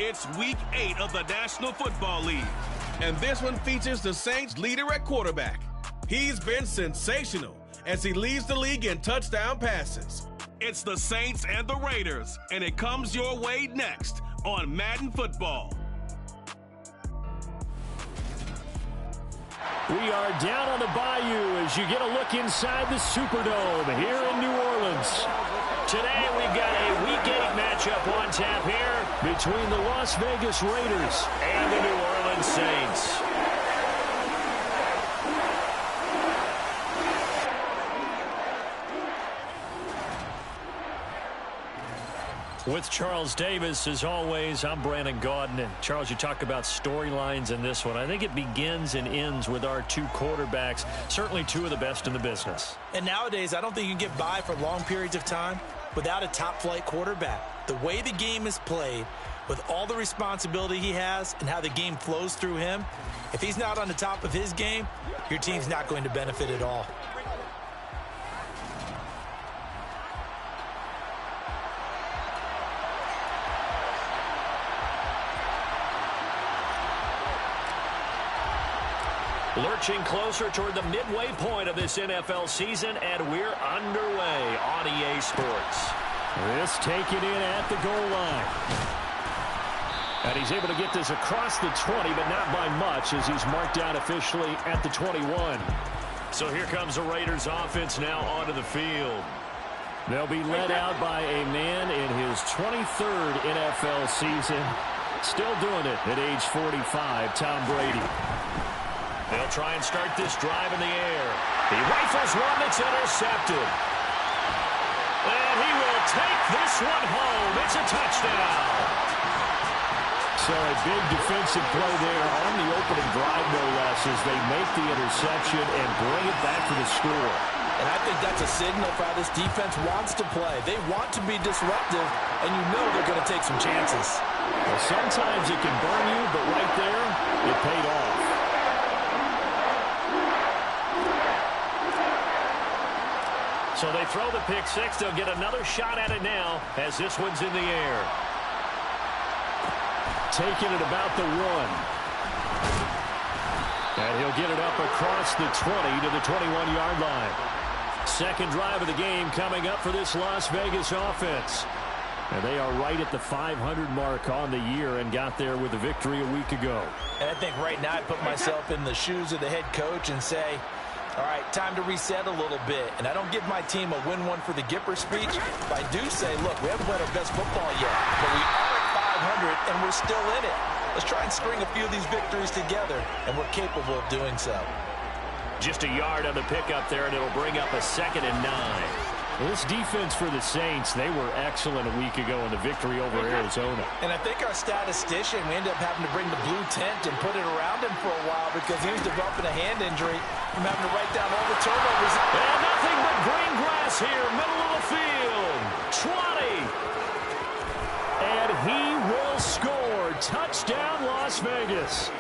It's Week 8 of the National Football League, and this one features the Saints' leader at quarterback. He's been sensational as he leads the league in touchdown passes. It's the Saints and the Raiders, and it comes your way next on Madden Football. We are down on the bayou as you get a look inside the Superdome here in New Orleans. Today we've got a Week 8 matchup on tap here between the Las Vegas Raiders and the New Orleans Saints. With Charles Davis, as always, I'm Brandon Gaudin. And Charles, you talk about storylines in this one. I think it begins and ends with our two quarterbacks, certainly two of the best in the business. And nowadays, I don't think you can get by for long periods of time without a top-flight quarterback. The way the game is played, with all the responsibility he has and how the game flows through him, if he's not on the top of his game, your team's not going to benefit at all. Lurching closer toward the midway point of this NFL season, and we're underway on EA Sports. This taken in at the goal line. And he's able to get this across the 20, but not by much as he's marked down officially at the 21. So here comes the Raiders offense now onto the field. They'll be led out by a man in his 23rd NFL season. Still doing it at age 45, Tom Brady. They'll try and start this drive in the air. He rifles one that's intercepted. And he will take this one home. It's a touchdown. So a big defensive play there on the opening drive, no less, as they make the interception and bring it back for the score. And I think that's a signal for how this defense wants to play. They want to be disruptive, and you know they're going to take some chances. Well, sometimes it can burn you, but right there, it paid off. So they throw the pick six. They'll get another shot at it now as this one's in the air. Taking it about the 1. And he'll get it up across the 20 to the 21-yard line. Second drive of the game coming up for this Las Vegas offense. And they are right at the 500 mark on the year and got there with a victory a week ago. And I think right now I put myself in the shoes of the head coach and say, all right, time to reset a little bit. And I don't give my team a win one for the Gipper speech, but I do say, look, we haven't played our best football yet, but we are at 500 and we're still in it. Let's try and string a few of these victories together, and we're capable of doing so. Just a yard on the pickup there, and it'll bring up a 2nd and 9. This defense for the Saints, they were excellent a week ago in the victory over Arizona. And I think our statistician, we ended up having to bring the blue tent and put it around him for a while because he was developing a hand injury from having to write down all the turnovers. And nothing but green grass here, middle of the field. 20. And he will score. Touchdown, Las Vegas.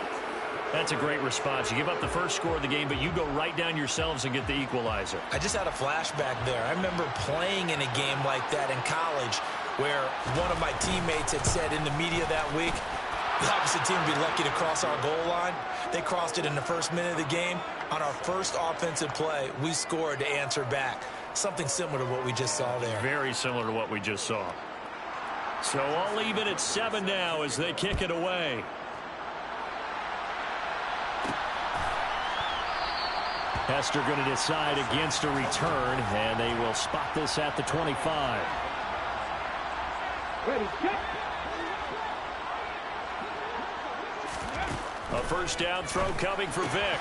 That's a great response. You give up the first score of the game, but you go right down yourselves and get the equalizer. I just had a flashback there. I remember playing in a game like that in college where one of my teammates had said in the media that week, the opposite team would be lucky to cross our goal line. They crossed it in the first minute of the game. On our first offensive play, we scored to answer back. Something similar to what we just saw there. Very similar to what we just saw. So all even at 7 now as they kick it away. Hester going to decide against a return, and they will spot this at the 25. Ready, kick. A first down throw coming for Vick.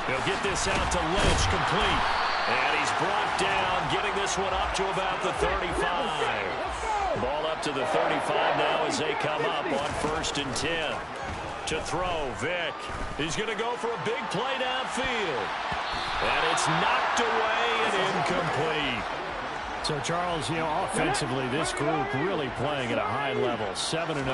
He'll get this out to Lynch, complete. And he's brought down, getting this one up to about the 35. Ball up to the 35 now as they come up on 1st and 10. To throw, Vick. He's going to go for a big play downfield. And it's knocked away and incomplete. So, Charles, you know, offensively, this group really playing at a high level, 7-0.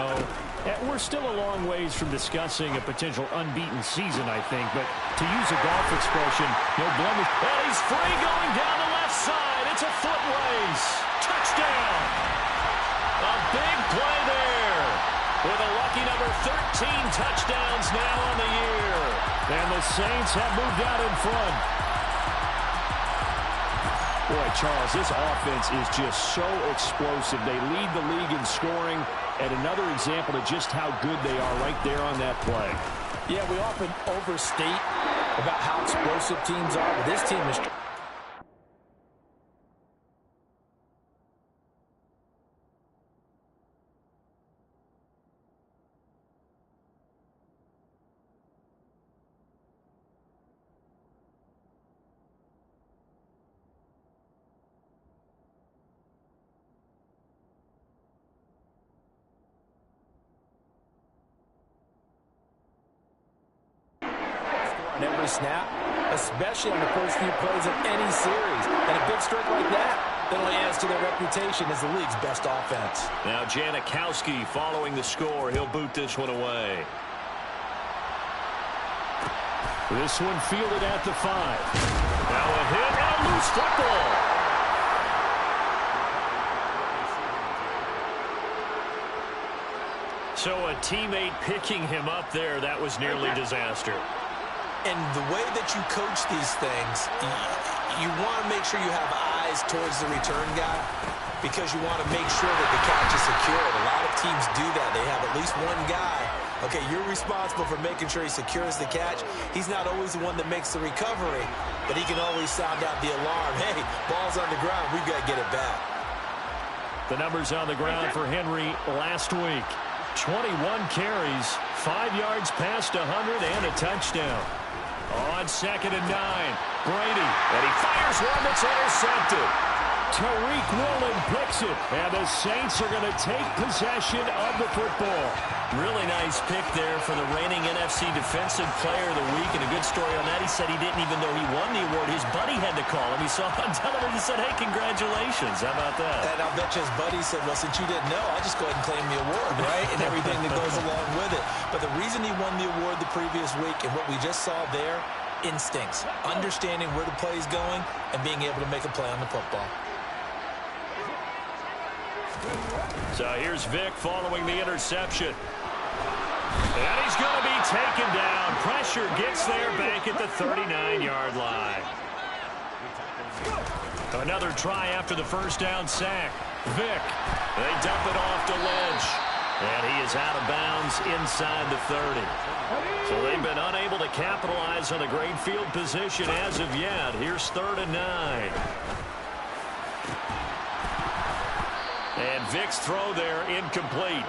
We're still a long ways from discussing a potential unbeaten season, I think. But to use a golf expression, no blemish. And he's free going down the left side. It's a foot race. Touchdown. A big play there with a lucky touchdowns now on the year. And the Saints have moved out in front. Boy, Charles, this offense is just so explosive. They lead the league in scoring, and another example of just how good they are right there on that play. Yeah, we often overstate about how explosive teams are, but this team is... every snap, especially on the first few plays of any series. And a big streak like that only adds to their reputation as the league's best offense. Now Janikowski following the score. He'll boot this one away. This one fielded at the 5. Now a hit and a loose football. So a teammate picking him up there, that was nearly disaster. And the way that you coach these things, you want to make sure you have eyes towards the return guy because you want to make sure that the catch is secured. A lot of teams do that. They have at least one guy. Okay, you're responsible for making sure he secures the catch. He's not always the one that makes the recovery, but he can always sound out the alarm. Hey, ball's on the ground. We've got to get it back. The numbers on the ground for Henry last week. 21 carries, 5 yards past 100, and a touchdown. On 2nd and 9, Brady, and he fires one that's intercepted. Tariq Woolen picks it, and the Saints are going to take possession of the football. Really nice pick there for the reigning NFC Defensive Player of the Week, and a good story on that. He said he didn't even know he won the award. His buddy had to call him. He saw it on television and said, hey, congratulations. How about that? And I'll bet you his buddy said, well, since you didn't know, I'll just go ahead and claim the award, right? And everything that goes along with it. But the reason he won the award the previous week and what we just saw there, instincts, understanding where the play is going and being able to make a play on the football. So here's Vick following the interception. And he's going to be taken down. Pressure gets there back at the 39-yard line. Another try after the first down sack. Vick, they dump it off to Lynch. And he is out of bounds inside the 30. So they've been unable to capitalize on the great field position as of yet. Here's 3rd and 9. And Vick's throw there incomplete.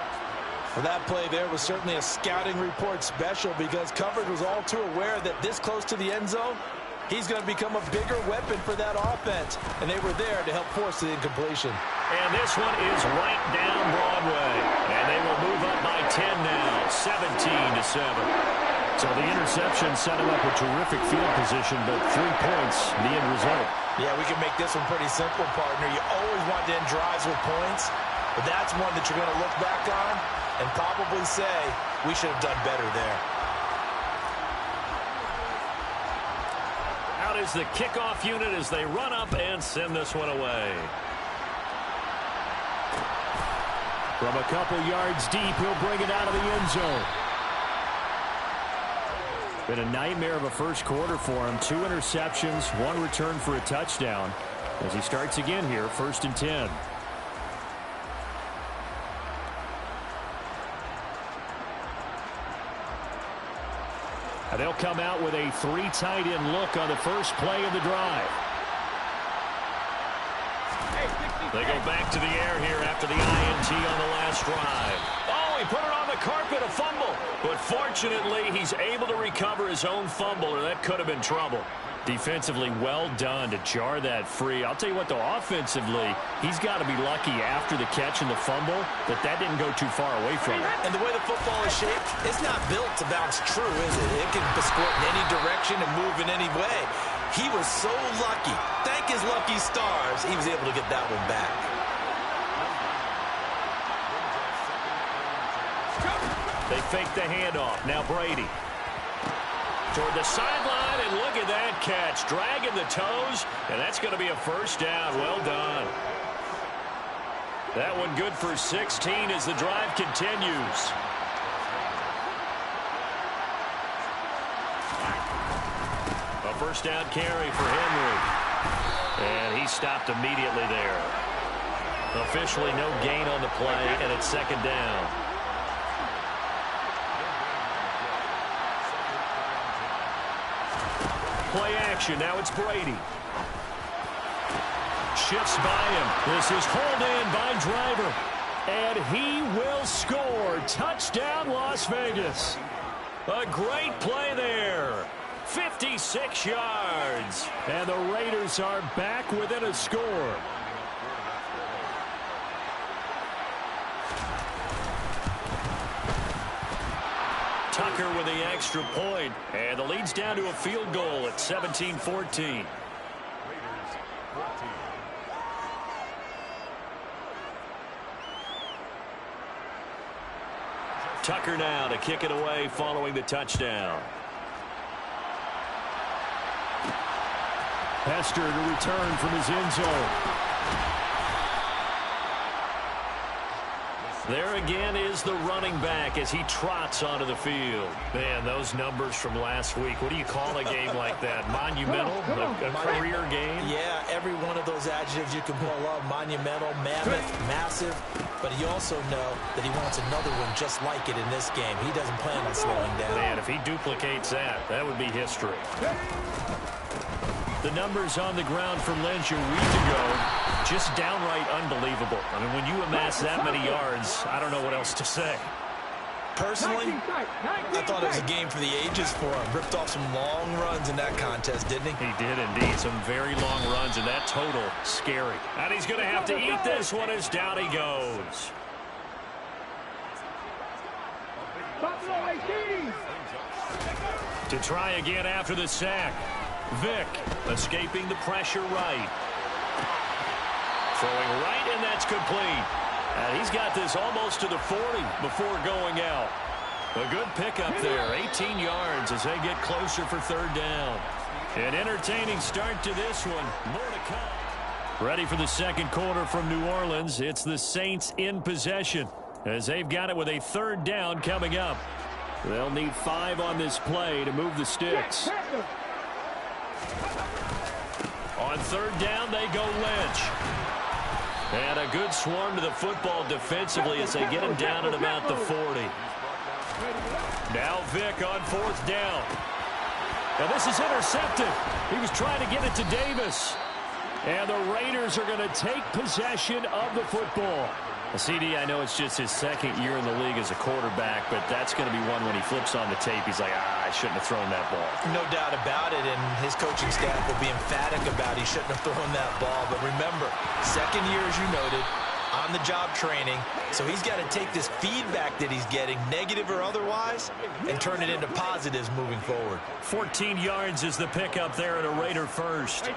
Well, that play there was certainly a scouting report special because coverage was all too aware that this close to the end zone, he's going to become a bigger weapon for that offense. And they were there to help force the incompletion. And this one is right down Broadway. And they will move up by 10 now, 17-7. So the interception set him up with terrific field position, but 3 points, the end result. Yeah, we can make this one pretty simple, partner. You always want to end drives with points, but that's one that you're going to look back on and probably say, we should have done better there. Out is the kickoff unit as they run up and send this one away. From a couple yards deep, he'll bring it out of the end zone. Been a nightmare of a first quarter for him. 2 interceptions, 1 return for a touchdown. As he starts again here, 1st and 10. And they'll come out with a 3 tight end look on the first play of the drive. They go back to the air here after the INT on the last drive. Oh, he put it on the carpet, a fumble. But fortunately, he's able to recover his own fumble, or that could have been trouble. Defensively, well done to jar that free. I'll tell you what, though, offensively, he's got to be lucky after the catch and the fumble that didn't go too far away from him. And the way the football is shaped, it's not built to bounce true, is it? It can squirt in any direction and move in any way. He was so lucky. Thank his lucky stars, he was able to get that one back. They fake the handoff. Now Brady. Toward the sideline, and look at that catch. Dragging the toes, and that's going to be a first down. Well done. That one good for 16 as the drive continues. first down carry for Henry. And he stopped immediately there. Officially no gain on the play, and it's second down. Play action. Now it's Brady. Shifts by him. This is hauled in by Driver. And he will score. Touchdown, Las Vegas. A great play there. 56 yards. And the Raiders are back within a score. Tucker with the extra point. And the lead's down to a field goal at 17-14. Tucker now to kick it away following the touchdown. Hester to return from his end zone. There again is the running back as he trots onto the field. Man, those numbers from last week. What do you call a game like that? Monumental? A career game? Yeah, every one of those adjectives you can pull up. Monumental, mammoth, massive. But you also know that he wants another one just like it in this game. He doesn't plan on slowing down. Man, if he duplicates that, that would be history. The numbers on the ground from Lynch a week ago, just downright unbelievable. I mean, when you amass that many yards, I don't know what else to say. Personally, I thought it was a game for the ages for him. Ripped off some long runs in that contest, didn't he? He did indeed. Some very long runs, and that total, scary. And he's going to have to eat this one as down he goes. To try again after the sack. Vick escaping the pressure right. Throwing right, and that's complete. And he's got this almost to the 40 before going out. A good pickup there, 18 yards as they get closer for third down. An entertaining start to this one. More to come. Ready for the second quarter from New Orleans. It's the Saints in possession as they've got it with a third down coming up. They'll need 5 on this play to move the sticks. On third down, they go Lynch. And a good swarm to the football defensively as they get him down at about the 40. Now Vick on fourth down. Now this is intercepted. He was trying to get it to Davis. And the Raiders are going to take possession of the football. CD, I know it's just his second year in the league as a quarterback, but that's going to be one when he flips on the tape. He's like, I shouldn't have thrown that ball. No doubt about it, and his coaching staff will be emphatic about he shouldn't have thrown that ball. But remember, second year, as you noted, on-the-job training, so he's got to take this feedback that he's getting, negative or otherwise, and turn it into positives moving forward. 14 yards is the pickup there at a Raider first.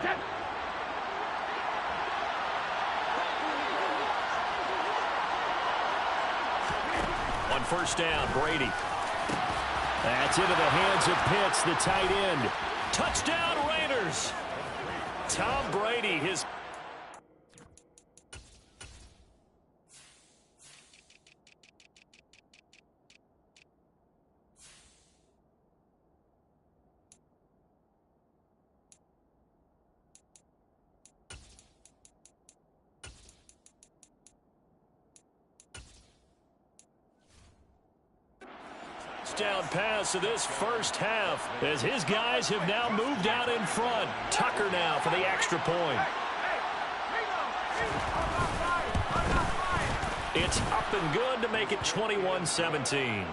On first down, Brady. That's into the hands of Pitts, the tight end. Touchdown, Raiders! Tom Brady, his... down pass of this first half as his guys have now moved out in front. Tucker now for the extra point. It's up and good to make it 21-17.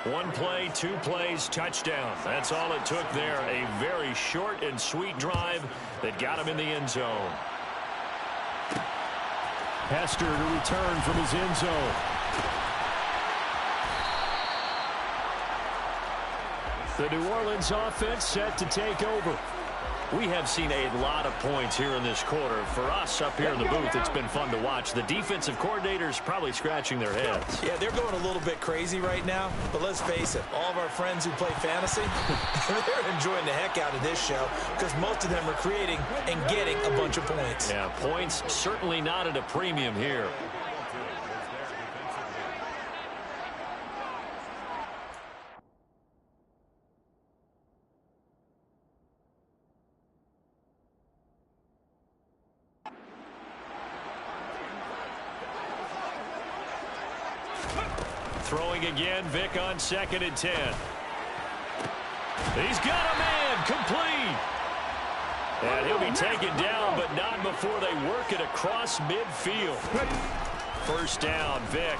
One play, 2 plays, touchdown. That's all it took there. A very short and sweet drive that got him in the end zone. Hester to return from his end zone. The New Orleans offense set to take over. We have seen a lot of points here in this quarter. For us up here in the booth, it's been fun to watch. The defensive coordinators probably scratching their heads. Yeah, they're going a little bit crazy right now. But let's face it, all of our friends who play fantasy, they're enjoying the heck out of this show because most of them are creating and getting a bunch of points. Yeah, points certainly not at a premium here. Throwing again, Vic on 2nd and 10. He's got a man, complete. And he'll be taken down, but not before they work it across midfield. First down, Vic.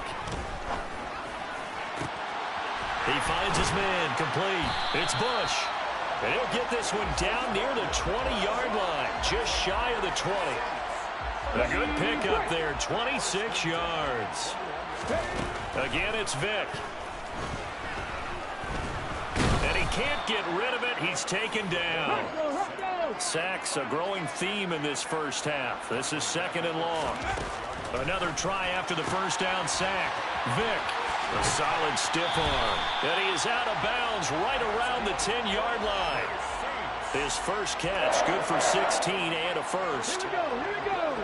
He finds his man, complete. It's Bush. And he'll get this one down near the 20-yard line, just shy of the 20. A good pickup there, 26 yards. Again, it's Vic. And he can't get rid of it. He's taken down. Sacks, a growing theme in this first half. This is 2nd and long. Another try after the first down sack. Vic, a solid stiff arm. And he is out of bounds right around the 10-yard line. His first catch, good for 16 and a first. Here we go.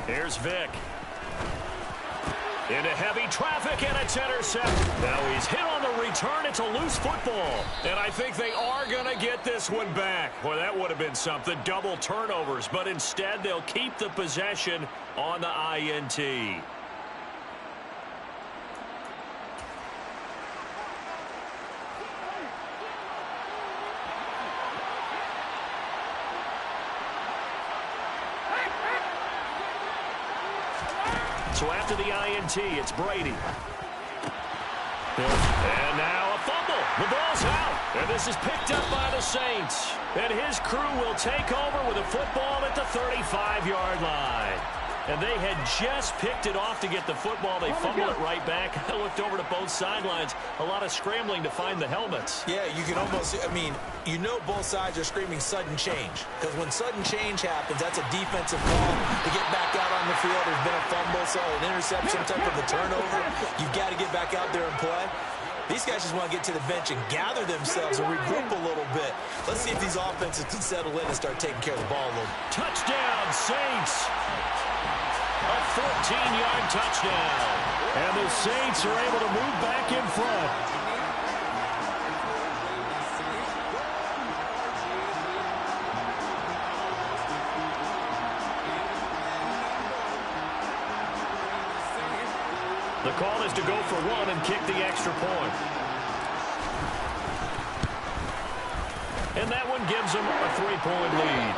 Here's Vic. Into heavy traffic, and it's intercepted. Now he's hit on the return. It's a loose football. And I think they are going to get this one back. Well, that would have been something. Double turnovers. But instead, they'll keep the possession on the INT. So after the INT, it's Brady. And now a fumble. The ball's out. And this is picked up by the Saints. And his crew will take over with a football at the 35-yard line. And they had just picked it off to get the football. They fumble it right back. I looked over to both sidelines. A lot of scrambling to find the helmets. Yeah, you can almost, I mean, you know both sides are screaming sudden change. Because when sudden change happens, that's a defensive call to get back out on the field. There's been a fumble, so an interception, some type of a turnover. You've got to get back out there and play. These guys just want to get to the bench and gather themselves and regroup a little bit. Let's see if these offenses can settle in and start taking care of the ball a little. Touchdown, Saints. A 14-yard touchdown. And the Saints are able to move back in front. The call is to go for one and kick the extra point. And that one gives them a 3-point lead.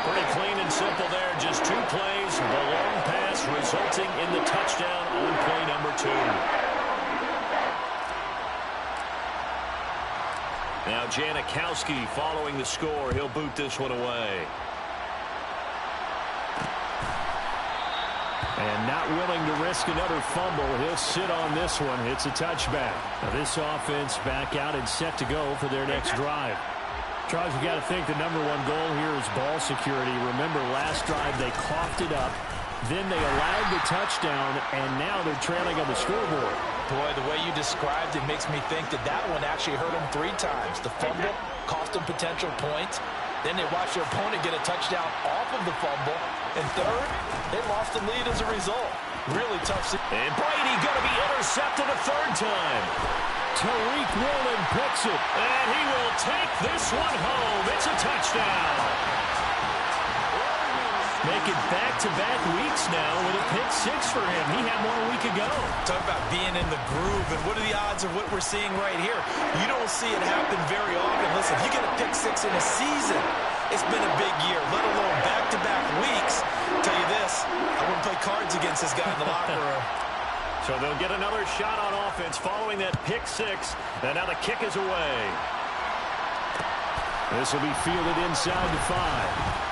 Pretty clean and simple there. Just 2 plays. The long pass resulting in the touchdown on play number 2. Now Janikowski following the score. He'll boot this one away. And not willing to risk another fumble. He'll sit on this one. It's a touchback. Now this offense back out and set to go for their next drive. Charles, you got to think the #1 goal here is ball security. Remember, last drive they coughed it up. Then they allowed the touchdown, and now they're trailing on the scoreboard. Boy, the way you described it makes me think that one actually hurt them 3 times. The fumble cost them potential points. Then they watched their opponent get a touchdown off of the fumble. And third, they lost the lead as a result. Really tough. And Brady going to be intercepted a 3rd time. Tariq Woolen picks it. And he will take this one home. It's a touchdown. Making back-to-back weeks now with a pick 6 for him. He had one a week ago. Talk about being in the groove, and what are the odds of what we're seeing right here? You don't see it happen very often. Listen, if you get a pick 6 in a season, it's been a big year, let alone back-to-back weeks. I'll tell you this, I wouldn't play cards against this guy in the locker room. So they'll get another shot on offense following that pick 6, and now the kick is away. This will be fielded inside the 5.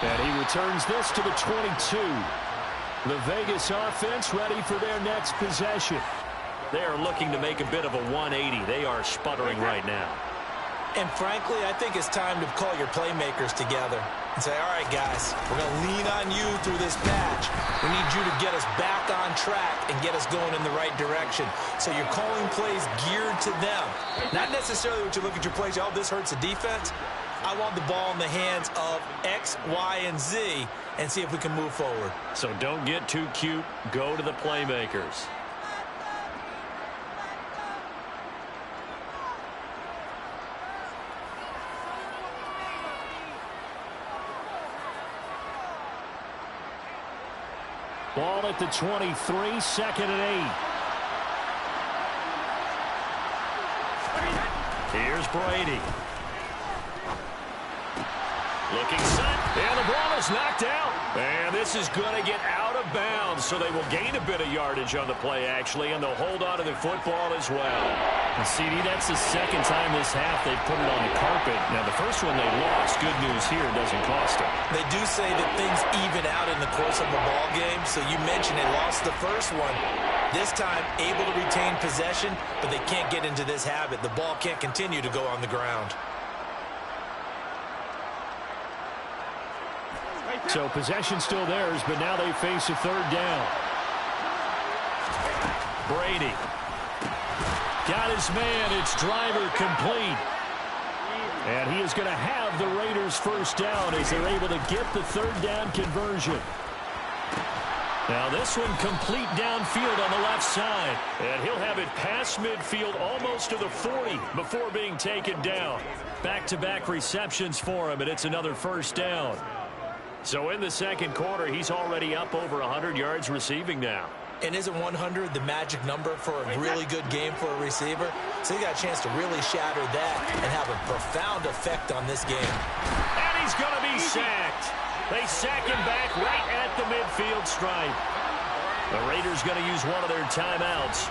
And he returns this to the 22. The Vegas offense ready for their next possession. They are looking to make a bit of a 180. They are sputtering right now. And frankly, I think it's time to call your playmakers together and say, all right, guys, we're going to lean on you through this patch. We need you to get us back on track and get us going in the right direction. So you're calling plays geared to them. Not necessarily what you look at your plays, oh, this hurts the defense. I want the ball in the hands of X, Y, and Z and see if we can move forward. So don't get too cute. Go to the playmakers. Ball at the 23, 2nd and 8. Here's Brady. Looking set, and the ball is knocked out. And this is going to get out of bounds, so they will gain a bit of yardage on the play, actually, and they'll hold on to the football as well. And CD, that's the 2nd time this half they've put it on the carpet. Now, the first one they lost. Good news here, it doesn't cost them. They do say that things even out in the course of a ball game, so you mentioned they lost the first one. This time, able to retain possession, but they can't get into this habit. The ball can't continue to go on the ground. So possession still theirs, but now they face a 3rd down. Brady. Got his man. It's driver complete. And he is going to have the Raiders' 1st down as they're able to get the 3rd down conversion. Now this one complete downfield on the left side. And he'll have it past midfield almost to the 40 before being taken down. Back-to-back receptions for him, and it's another 1st down. So in the 2nd quarter, he's already up over 100 yards receiving now. And isn't 100 the magic number for a really good game for a receiver? So he got a chance to really shatter that and have a profound effect on this game. And he's going to be sacked. They sack him back right at the midfield stripe. The Raiders going to use one of their timeouts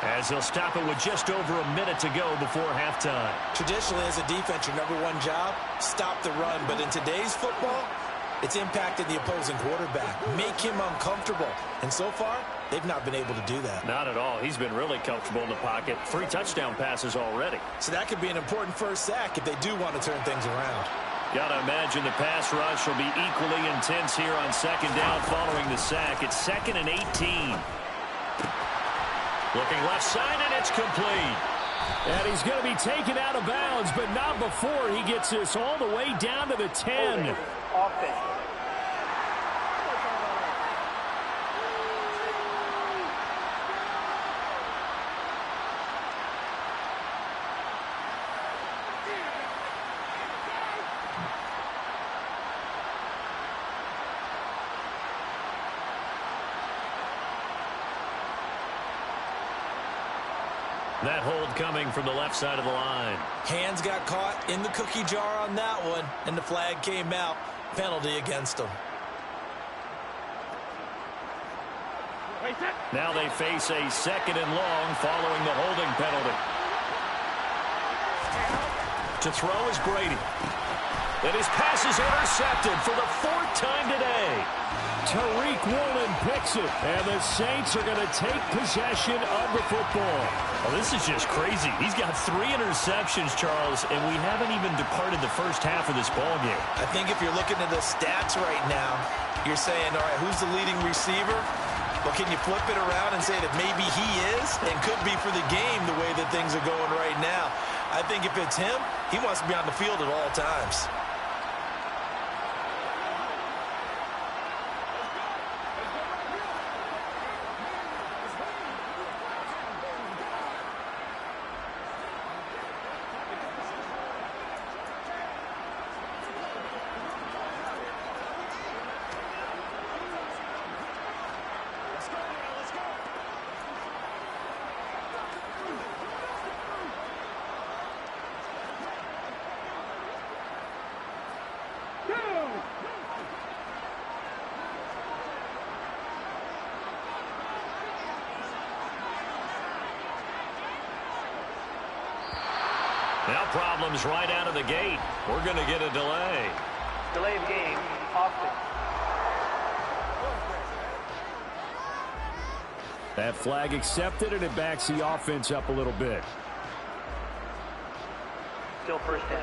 as they'll stop it with just over a minute to go before halftime. Traditionally, as a defense, your #1 job, stop the run. But in today's football, it's impacted the opposing quarterback. Make him uncomfortable. And so far, they've not been able to do that. Not at all. He's been really comfortable in the pocket. 3 touchdown passes already. So that could be an important 1st sack if they do want to turn things around. Got to imagine the pass rush will be equally intense here on 2nd down following the sack. It's 2nd and 18. Looking left side, and it's complete. And he's going to be taken out of bounds, but not before he gets this all the way down to the 10. That hold coming from the left side of the line. Hands got caught in the cookie jar on that one, and the flag came out. Penalty against him. Now they face a 2nd and long following the holding penalty. To throw is Brady. And his pass is intercepted for the 4th time today. Tariq Woolen picks it, and the Saints are going to take possession of the football. Well, this is just crazy. He's got 3 interceptions, Charles, and we haven't even departed the first half of this ball game. I think if you're looking at the stats right now, you're saying, all right, who's the leading receiver? Well, can you flip it around and say that maybe he is and could be for the game the way that things are going right now? I think if it's him, he wants to be on the field at all times. Now problems right out of the gate. We're going to get a delay. Delay of game, offense. That flag accepted, and it backs the offense up a little bit. Still first down.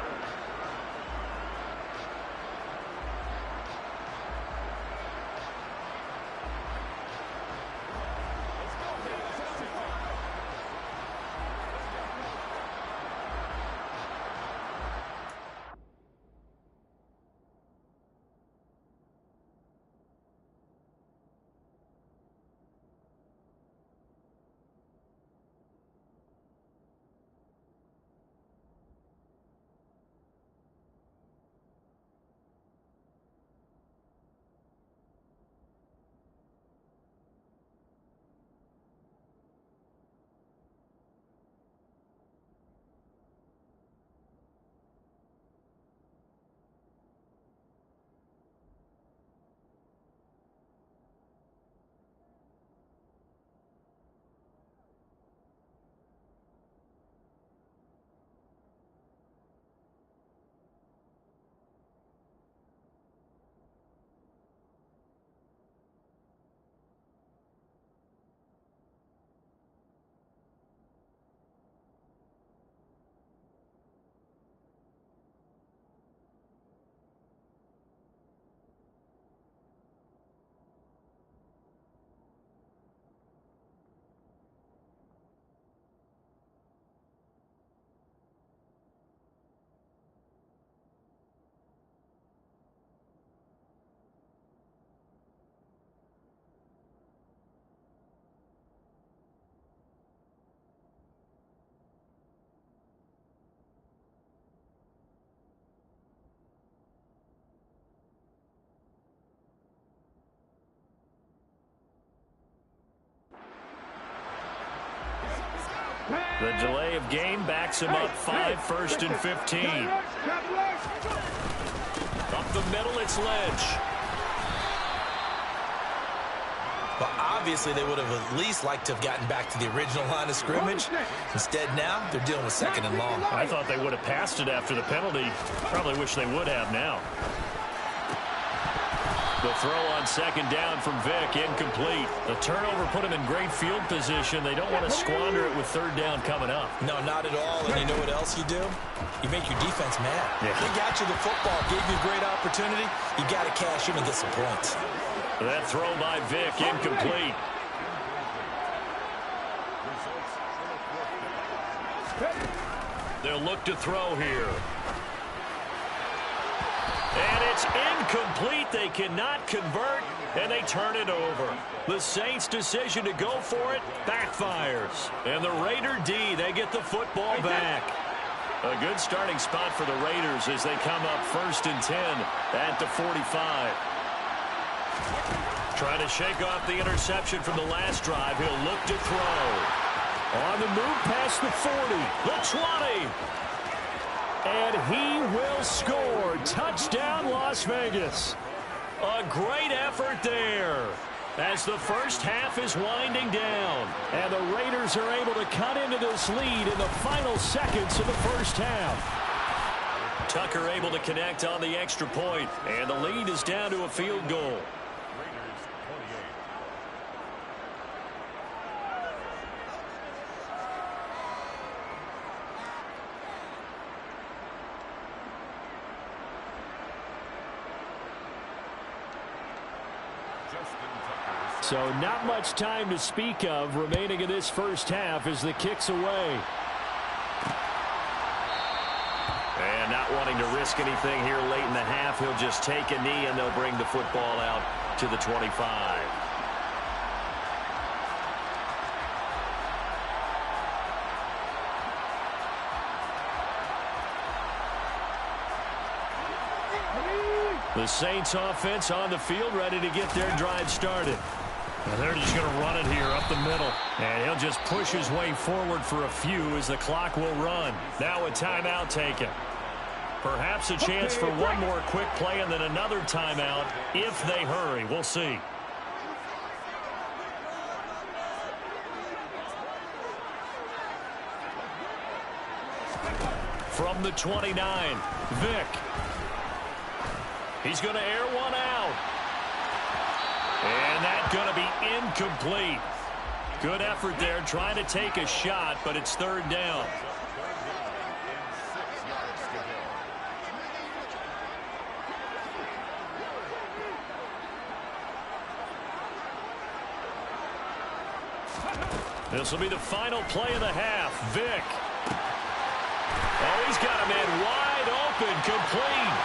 The delay of game backs him up 5, 1st and 15. Up the middle, it's Lynch. Well, obviously, they would have at least liked to have gotten back to the original line of scrimmage. Instead, now, they're dealing with 2nd and long. I thought they would have passed it after the penalty. Probably wish they would have now. The throw on 2nd down from Vick, incomplete. The turnover put him in great field position. They don't want to squander it with 3rd down coming up. No, not at all. And you know what else you do? You make your defense mad. Yeah. They got you the football, gave you a great opportunity. You got to cash in and get some points. That throw by Vick, incomplete. They'll look to throw here. And it's incomplete. They cannot convert, and they turn it over. The Saints' decision to go for it backfires. And the Raider D, they get the football back. A good starting spot for the Raiders as they come up 1st and 10 at the 45. Trying to shake off the interception from the last drive. He'll look to throw. On the move past the 40, the 20. And he will score. Touchdown, Las Vegas. A great effort there as the first half is winding down. And the Raiders are able to cut into this lead in the final seconds of the first half. Tucker able to connect on the extra point, and the lead is down to a field goal. So not much time to speak of remaining in this first half as the kick's away. And not wanting to risk anything here late in the half, he'll just take a knee and they'll bring the football out to the 25. The Saints offense on the field, ready to get their drive started. And they're just going to run it here up the middle. And he'll just push his way forward for a few as the clock will run. Now a timeout taken. Perhaps a chance for one more quick play and then another timeout if they hurry. We'll see. From the 29, Vick. He's going to air one out. And that's going to be incomplete. Good effort there trying to take a shot, but it's third down. This will be the final play of the half. Vick. Oh, he's got a man wide open, complete.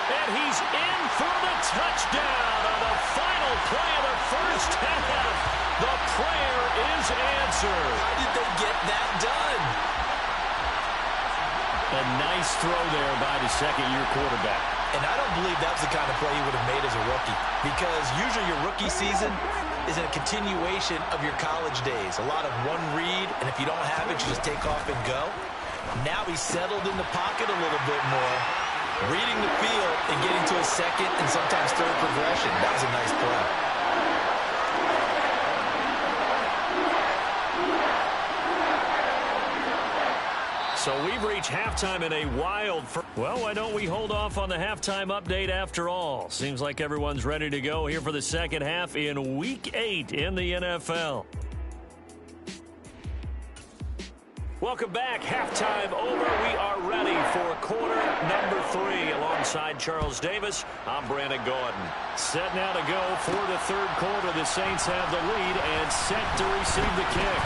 And he's in for the touchdown on the final play of the first half. The prayer is answered. How did they get that done? A nice throw there by the second-year quarterback. And I don't believe that was the kind of play he would have made as a rookie, because usually your rookie season is a continuation of your college days. A lot of one read, and if you don't have it, you just take off and go. Now he's settled in the pocket a little bit more, reading the field and getting to a second and sometimes third progression. That was a nice play. So we've reached halftime in a wild... Well, why don't we hold off on the halftime update after all? Seems like everyone's ready to go here for the second half in Week 8 in the NFL. Welcome back. Halftime over. We are ready for quarter number 3. Alongside Charles Davis, I'm Brandon Gordon. Set now to go for the third quarter. The Saints have the lead and set to receive the kick.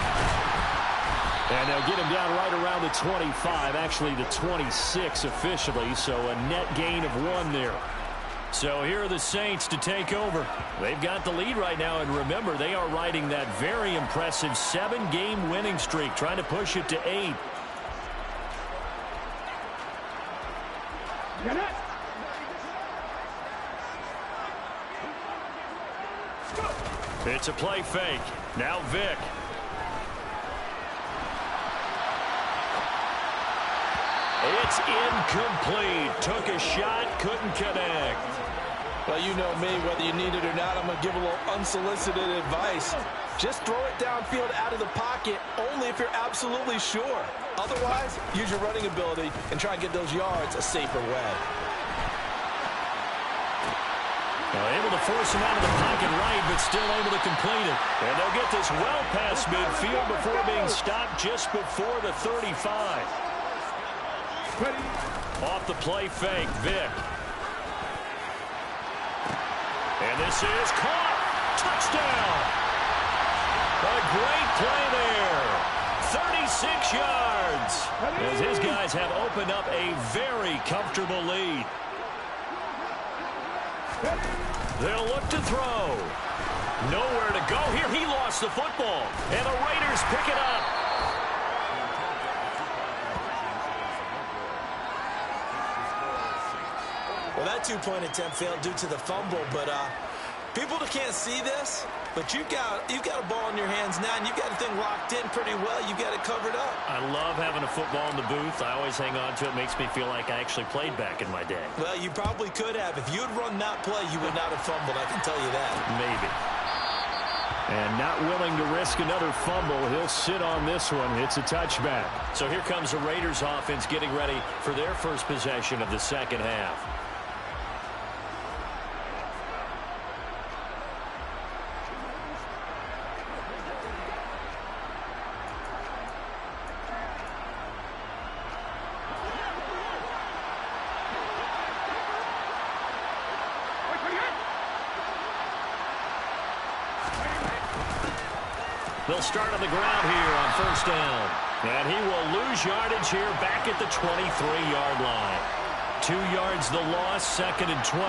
And they'll get him down right around the 25, actually the 26 officially, so a net gain of 1 there. So here are the Saints to take over. They've got the lead right now, and remember, they are riding that very impressive 7-game winning streak, trying to push it to 8. It's a play fake. Now Vick. It's incomplete. Took a shot, couldn't connect. Well, you know me, whether you need it or not, I'm going to give a little unsolicited advice. Just throw it downfield out of the pocket only if you're absolutely sure. Otherwise, use your running ability and try and get those yards a safer way. Now able to force him out of the pocket right, but still able to complete it. And they'll get this well past midfield before being stopped just before the 35. Off the play fake, Vick. And this is caught. Touchdown. A great play there. 36 yards. As his guys have opened up a very comfortable lead. They'll look to throw. Nowhere to go here. He lost the football. And the Raiders pick it up. Well, that two-point attempt failed due to the fumble, but people that can't see this, But you've got a ball in your hands now, and you've got the thing locked in pretty well. You've got it covered up. I love having a football in the booth. I always hang on to it. Makes me feel like I actually played back in my day. Well, you probably could have. If you had run that play, you would not have fumbled, I can tell you that. Maybe. And not willing to risk another fumble. He'll sit on this one. It's a touchback. So here comes the Raiders offense getting ready for their first possession of the second half. They'll start on the ground here on first down. And he will lose yardage here back at the 23-yard line. 2 yards the loss, 2nd and 12.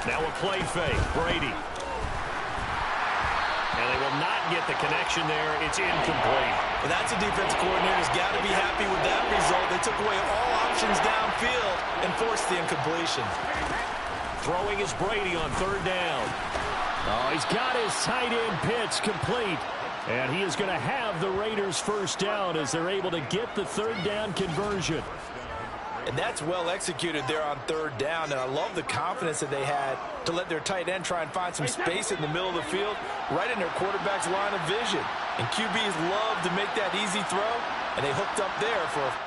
Now a play fake, Brady. And they will not get the connection there. It's incomplete. Well, that's a defense coordinator's got to be happy with that result. They took away all options downfield and forced the incompletion. Throwing is Brady on third down. Oh, he's got his tight end pitch complete. And he is going to have the Raiders first down as they're able to get the third down conversion. And that's well executed there on third down. And I love the confidence that they had to let their tight end try and find some space in the middle of the field, right in their quarterback's line of vision. And QBs love to make that easy throw, and they hooked up there for a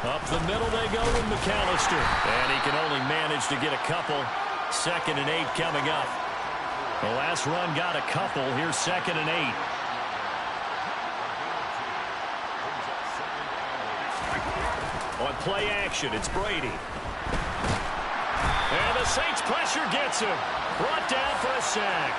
Up the middle they go with McAllister. And he can only manage to get a couple. 2nd and 8 coming up. The last run got a couple. Here's 2nd and 8. On play action, it's Brady. And the Saints pressure gets him. Brought down for a sack.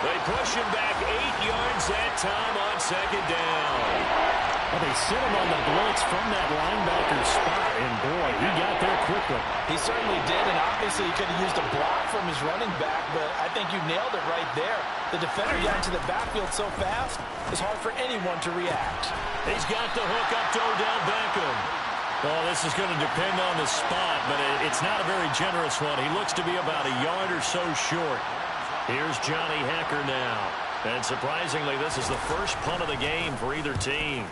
They push him back 8 yards that time on 2nd down. Well, they sent him on the blitz from that linebacker spot, and boy, he got there quickly. He certainly did, and obviously he could have used a block from his running back, but I think you nailed it right there. The defender got into the backfield so fast, it's hard for anyone to react. He's got the hook up to Odell Beckham. Well, this is going to depend on the spot, but it's not a very generous one. He looks to be about a yard or so short. Here's Johnny Hecker now. And surprisingly, this is the first punt of the game for either team.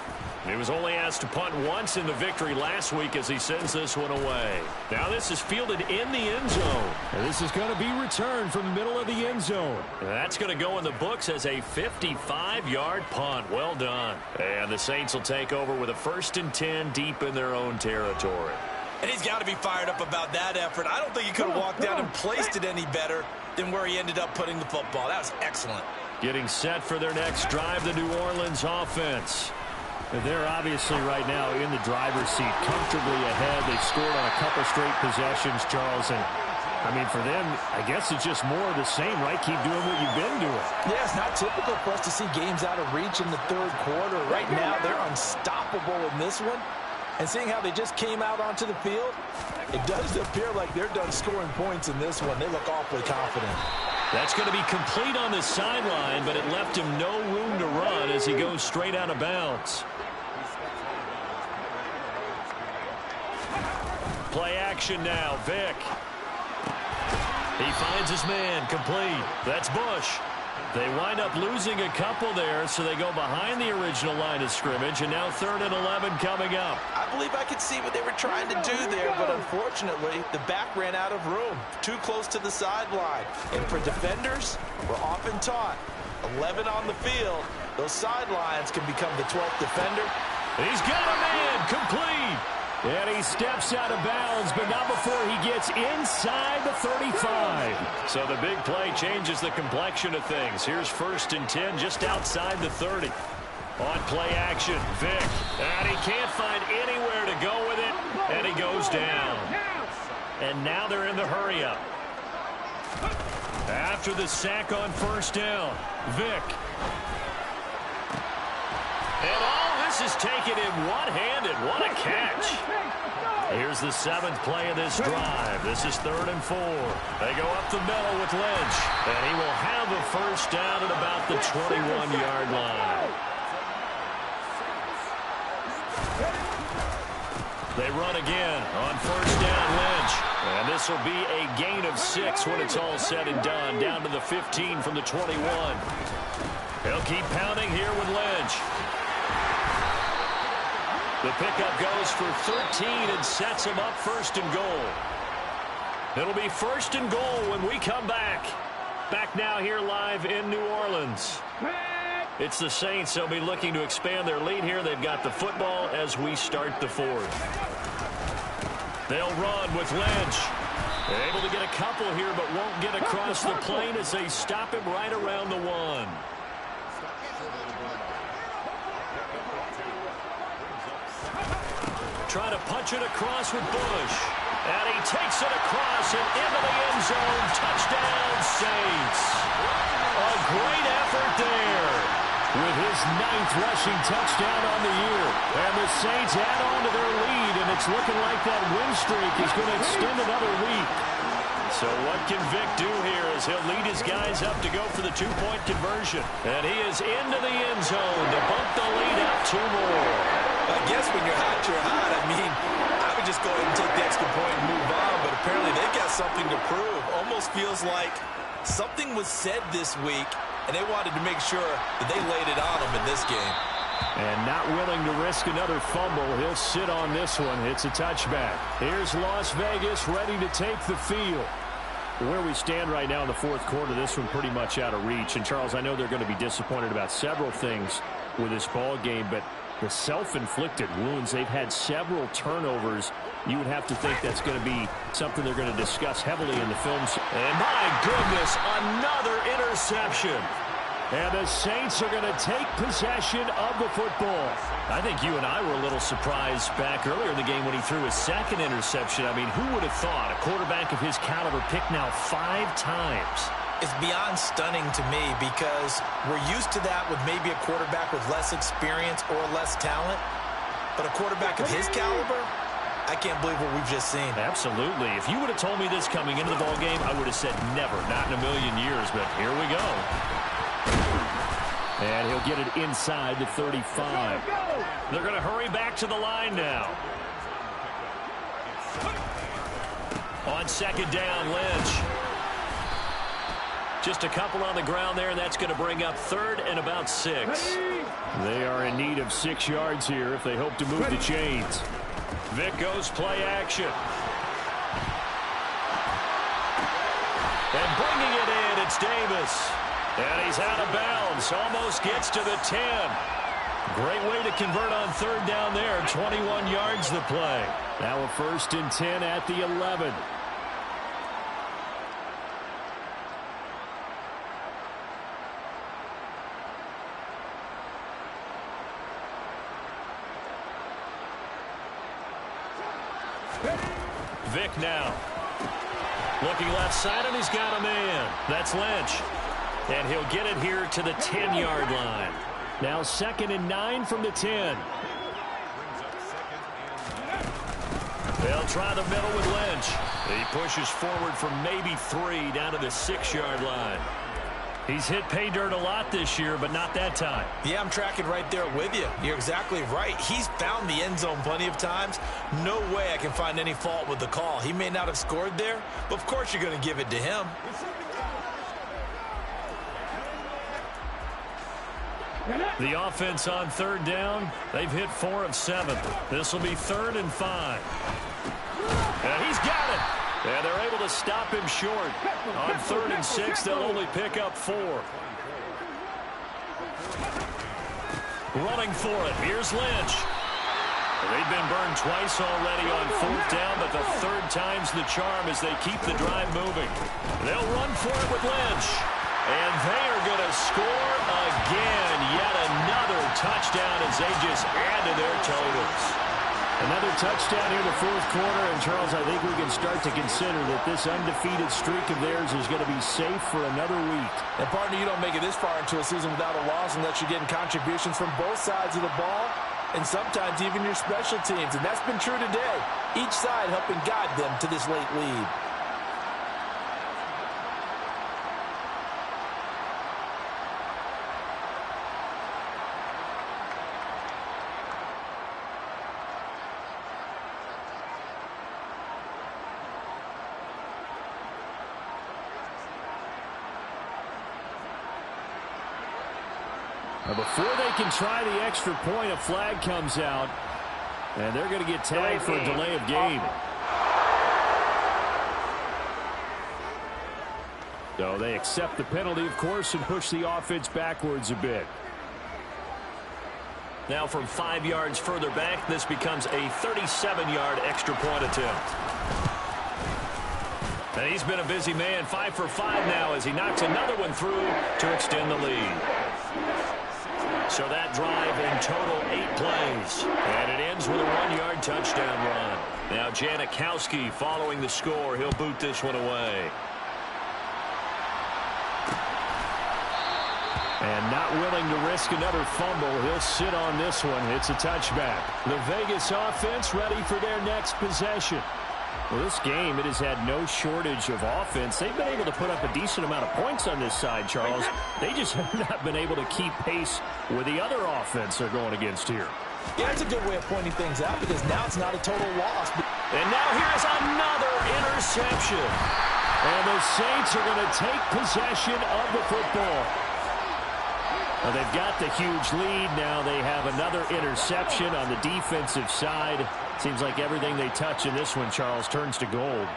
He was only asked to punt once in the victory last week as he sends this one away. Now this is fielded in the end zone. And this is going to be returned from the middle of the end zone. That's going to go in the books as a 55-yard punt. Well done. And the Saints will take over with a 1st and 10 deep in their own territory. And he's got to be fired up about that effort. I don't think he could have walked down and placed it any better than where he ended up putting the football. That was excellent. Getting set for their next drive, the New Orleans offense. They're obviously right now in the driver's seat, comfortably ahead. They've scored on a couple straight possessions, Charles. And, I mean, for them, I guess it's just more of the same, right? Keep doing what you've been doing. Yeah, it's not typical for us to see games out of reach in the third quarter. Right now, they're unstoppable in this one. And seeing how they just came out onto the field, it does appear like they're done scoring points in this one. They look awfully confident. That's going to be complete on the sideline, but it left him no room to run as he goes straight out of bounds. Play action now, Vick. He finds his man, complete. That's Bush. They wind up losing a couple there, so they go behind the original line of scrimmage, and now 3rd and 11 coming up. I believe I could see what they were trying to do there, but unfortunately, the back ran out of room, too close to the sideline. And for defenders, we're often taught, 11 on the field, those sidelines can become the 12th defender. He's got a man, complete. And he steps out of bounds, but not before he gets inside the 35. So the big play changes the complexion of things. Here's 1st and 10 just outside the 30. On play action, Vick. And he can't find anywhere to go with it, and he goes down. And now they're in the hurry-up. After the sack on 1st down, Vick. And all this is taken in one-handed. What a catch. Here's the 7th play of this drive. This is 3rd and 4. They go up the middle with Lynch. And he will have a 1st down at about the 21-yard line. They run again on 1st down, Lynch. And this will be a gain of 6 when it's all said and done. Down to the 15 from the 21. He'll keep pounding here with Lynch. The pickup goes for 13 and sets him up 1st and goal. It'll be 1st and goal when we come back. Back now here live in New Orleans. It's the Saints. They'll be looking to expand their lead here. They've got the football as we start the 4th. They'll run with Lynch. They're able to get a couple here, but won't get across the plane as they stop him right around the 1. Trying to punch it across with Bush. And he takes it across and into the end zone. Touchdown, Saints. A great effort there with his 9th rushing touchdown on the year. And the Saints add on to their lead, and it's looking like that win streak is going to extend another week. So what can Vick do here as he'll lead his guys up to go for the 2-point conversion. And he is into the end zone to bump the lead up 2 more. I guess when you're hot, you're hot. I mean, I would just go ahead and take the extra point and move on, but apparently they've got something to prove. Almost feels like something was said this week, and they wanted to make sure that they laid it on them in this game. And not willing to risk another fumble, he'll sit on this one. It's a touchback. Here's Las Vegas ready to take the field. Where we stand right now in the 4th quarter, this one pretty much out of reach. And, Charles, I know they're going to be disappointed about several things with this ball game, but the self-inflicted wounds, they've had several turnovers. You would have to think that's going to be something they're going to discuss heavily in the films. And, my goodness, another interception. And the Saints are going to take possession of the football. I think you and I were a little surprised back earlier in the game when he threw his 2nd interception. I mean, who would have thought a quarterback of his caliber picked now 5 times? It's beyond stunning to me because we're used to that with maybe a quarterback with less experience or less talent. But a quarterback of his caliber, I can't believe what we've just seen. Absolutely. If you would have told me this coming into the ballgame, I would have said never, not in a million years. But here we go. And he'll get it inside the 35. They're going to hurry back to the line now. On 2nd down, Lynch. Just a couple on the ground there, and that's going to bring up 3rd and about 6. They are in need of 6 yards here if they hope to move the chains. Vick goes play action. And bringing it in, it's Davis. And he's out of bounds, almost gets to the 10. Great way to convert on 3rd down there, 21 yards the play. Now a 1st and 10 at the 11. Vic now. Looking left side, and he's got a man. That's Lynch. And he'll get it here to the 10-yard line. Now 2nd and 9 from the 10. They'll try the middle with Lynch. He pushes forward for maybe 3 down to the 6-yard line. He's hit pay dirt a lot this year, but not that time. Yeah, I'm tracking right there with you. You're exactly right. He's found the end zone plenty of times. No way I can find any fault with the call. He may not have scored there, but of course you're going to give it to him. The offense on 3rd down, they've hit 4 of 7. This will be 3rd and 5. And he's got it. And they're able to stop him short. On 3rd and 6, they'll only pick up 4. Running for it. Here's Lynch. They've been burned twice already on 4th down, but the 3rd time's the charm as they keep the drive moving. They'll run for it with Lynch. And they are going to score again. Yet another touchdown as they just add to their totals. Another touchdown here in the 4th quarter. And, Charles, I think we can start to consider that this undefeated streak of theirs is going to be safe for another week. And, partner, you don't make it this far into a season without a loss unless you're getting contributions from both sides of the ball and sometimes even your special teams. And that's been true today. Each side helping guide them to this late lead. Before they can try the extra point, a flag comes out, and they're going to get tagged for a delay of game. So they accept the penalty, of course, and push the offense backwards a bit. Now from 5 yards further back, this becomes a 37-yard extra point attempt. And he's been a busy man, 5 for 5 now as he knocks another one through to extend the lead. So that drive in total 8 plays. And it ends with a 1-yard touchdown run. Now Janikowski following the score. He'll boot this one away. And not willing to risk another fumble. He'll sit on this one. It's a touchback. The Vegas offense ready for their next possession. Well, this game, it has had no shortage of offense. They've been able to put up a decent amount of points on this side, Charles. They just have not been able to keep pace with the other offense they're going against here. Yeah, that's a good way of pointing things out because now it's not a total loss. And now here's another interception. And the Saints are going to take possession of the football. Well, they've got the huge lead. Now they have another interception on the defensive side. Seems like everything they touch in this one, Charles, turns to gold.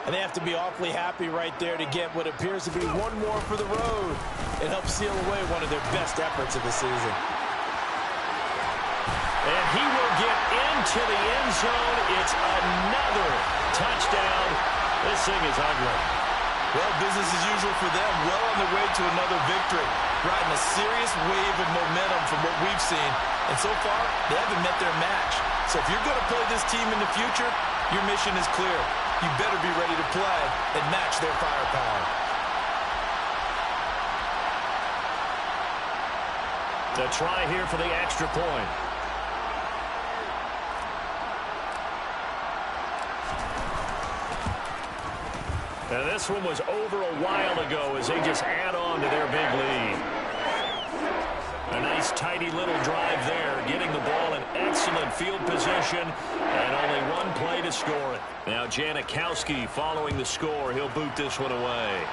And they have to be awfully happy right there to get what appears to be one more for the road and help seal away one of their best efforts of the season. And he will get into the end zone. It's another touchdown. This thing is ugly. Well, business as usual for them. Well on their way to another victory. Riding a serious wave of momentum from what we've seen. And so far, they haven't met their match. So if you're going to play this team in the future, your mission is clear. You better be ready to play and match their firepower. The try here for the extra point. And this one was over a while ago as they just add on to their big lead. A nice, tidy little drive there, getting the ball in excellent field position, and only one play to score it. Now Janikowski following the score. He'll boot this one away.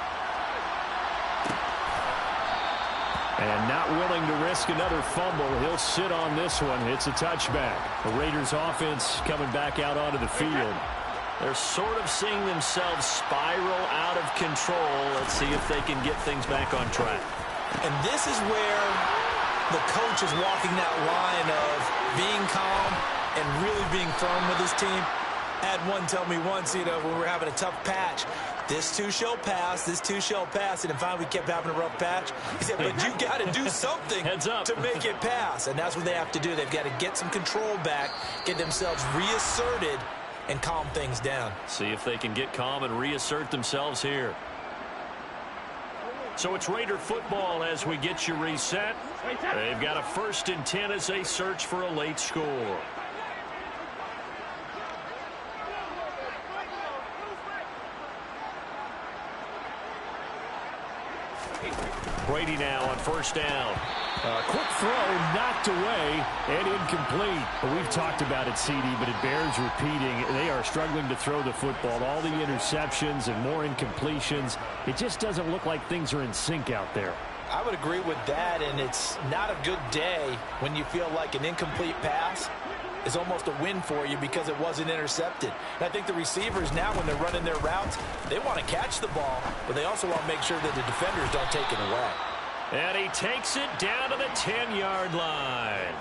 And not willing to risk another fumble. He'll sit on this one. It's a touchback. The Raiders offense coming back out onto the field. They're sort of seeing themselves spiral out of control. Let's see if they can get things back on track. And this is where the coach is walking that line of being calm and really being firm with his team. I had one tell me once, when we were having a tough patch, this too shall pass, this too shall pass. And finally we kept having a rough patch. He said, but you got to do something to make it pass. And that's what they have to do. They've got to get some control back, get themselves reasserted, and calm things down. See if they can get calm and reassert themselves here. So it's Raider football as we get you reset. They've got a 1st and 10 as they search for a late score. Brady now on 1st down. Quick throw, knocked away, and incomplete. We've talked about it, CD, but it bears repeating. They are struggling to throw the football. All the interceptions and more incompletions. It just doesn't look like things are in sync out there. I would agree with that, and it's not a good day when you feel like an incomplete pass is almost a win for you because it wasn't intercepted. And I think the receivers now, when they're running their routes, they want to catch the ball, but they also want to make sure that the defenders don't take it away. And he takes it down to the 10-yard line.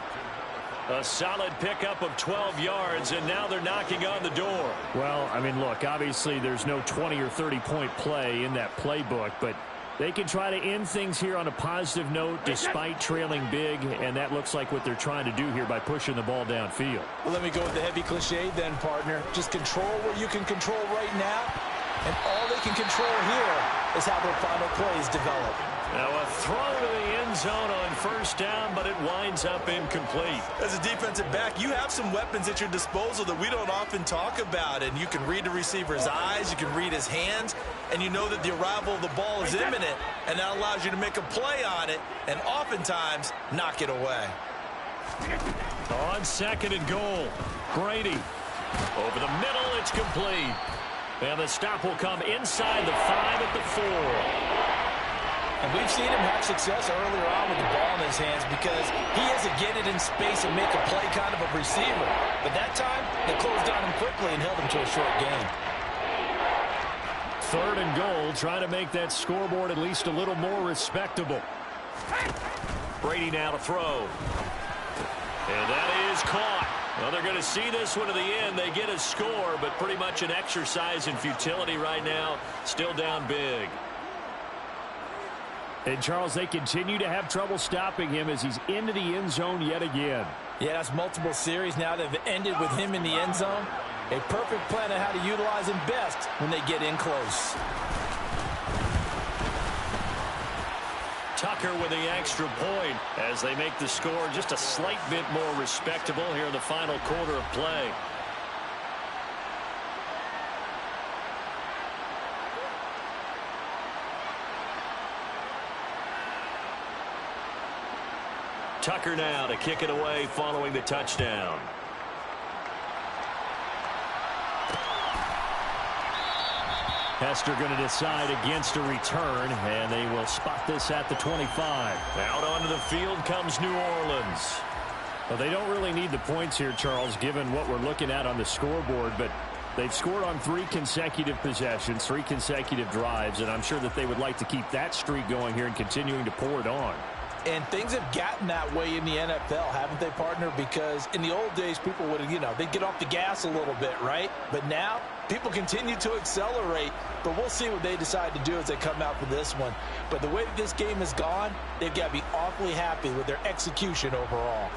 A solid pickup of 12 yards, and now they're knocking on the door. Well, I mean, look, obviously there's no 20 or 30-point play in that playbook, but they can try to end things here on a positive note despite trailing big, and that looks like what they're trying to do here by pushing the ball downfield. Well, let me go with the heavy cliche then, partner. Just control what you can control right now, and all they can control here is how their final plays develop. Now a throw to the end zone on 1st down, but it winds up incomplete. As a defensive back, you have some weapons at your disposal that we don't often talk about, and you can read the receiver's eyes, you can read his hands, and you know that the arrival of the ball is imminent, and that allows you to make a play on it and oftentimes knock it away. On 2nd and goal, Brady. Over the middle, it's complete. And the stop will come inside the 5 at the 4. And we've seen him have success earlier on with the ball in his hands because he has to get it in space and make a play kind of a receiver. But that time, they closed on him quickly and held him to a short gain. 3rd and goal, trying to make that scoreboard at least a little more respectable. Brady now to throw. And that is caught. Well, they're going to see this one to the end. They get a score, but pretty much an exercise in futility right now. Still down big. And, Charles, they continue to have trouble stopping him as he's into the end zone yet again. Yeah, that's multiple series now that have ended with him in the end zone. A perfect plan on how to utilize him best when they get in close. Tucker with the extra point as they make the score just a slight bit more respectable here in the final quarter of play. Tucker now to kick it away following the touchdown. Hester going to decide against a return, and they will spot this at the 25. Out onto the field comes New Orleans. Well, they don't really need the points here, Charles, given what we're looking at on the scoreboard, but they've scored on 3 consecutive possessions, 3 consecutive drives, and I'm sure that they would like to keep that streak going here and continuing to pour it on. And things have gotten that way in the NFL, haven't they, partner? Because in the old days, people would, they'd get off the gas a little bit, right? But now, people continue to accelerate. But we'll see what they decide to do as they come out for this one. But the way that this game has gone, they've got to be awfully happy with their execution overall.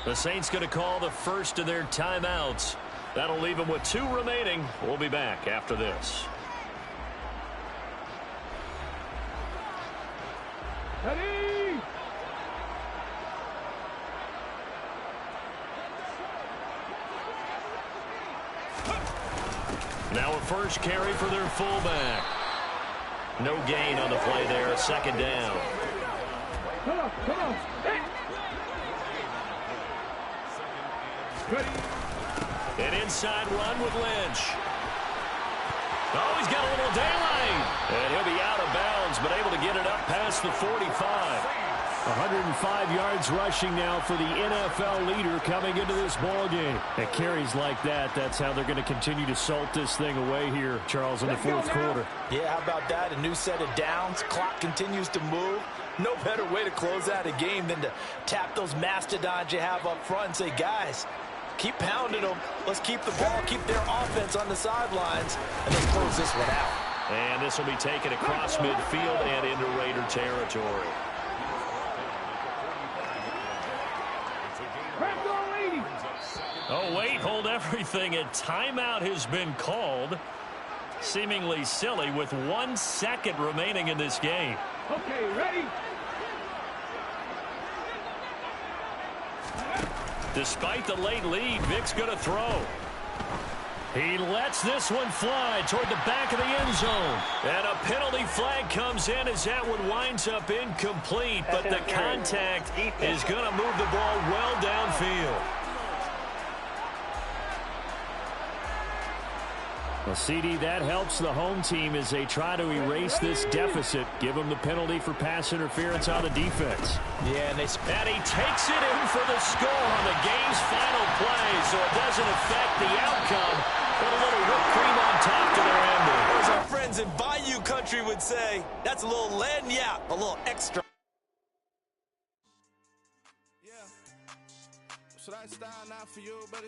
The Saints going to call the first of their timeouts. That'll leave them with 2 remaining. We'll be back after this. Ready? Now a first carry for their fullback. No gain on the play there. Second down. Come on, come on. Hey. Ready? An inside run with Lynch. Oh, he's got a little daylight. And he'll be out of bounds, but able to get it up past the 45. 105 yards rushing now for the NFL leader coming into this ball game. At carries like that, that's how they're going to continue to salt this thing away here, Charles, in the fourth quarter. Yeah, how about that? A new set of downs. Clock continues to move. No better way to close out a game than to tap those mastodons you have up front and say, guys, keep pounding them. Let's keep the ball, keep their offense on the sidelines, and then close this one out. And this will be taken across midfield and into Raider territory. Oh, wait, hold everything. A timeout has been called. Seemingly silly with 1 second remaining in this game. Okay, ready? Despite the late lead, Vic's going to throw. He lets this one fly toward the back of the end zone. And a penalty flag comes in as that one winds up incomplete, but the contact is going to move the ball well downfield. Well, CD, that helps the home team as they try to erase this deficit. Give them the penalty for pass interference on the defense. Yeah, and he takes it in for the score on the game's final play, so it doesn't affect the outcome, but a little whipped cream on top to their ending. as our friends in Bayou Country would say, that's a little lagniappe, a little extra. Yeah. Should I style now for you, buddy?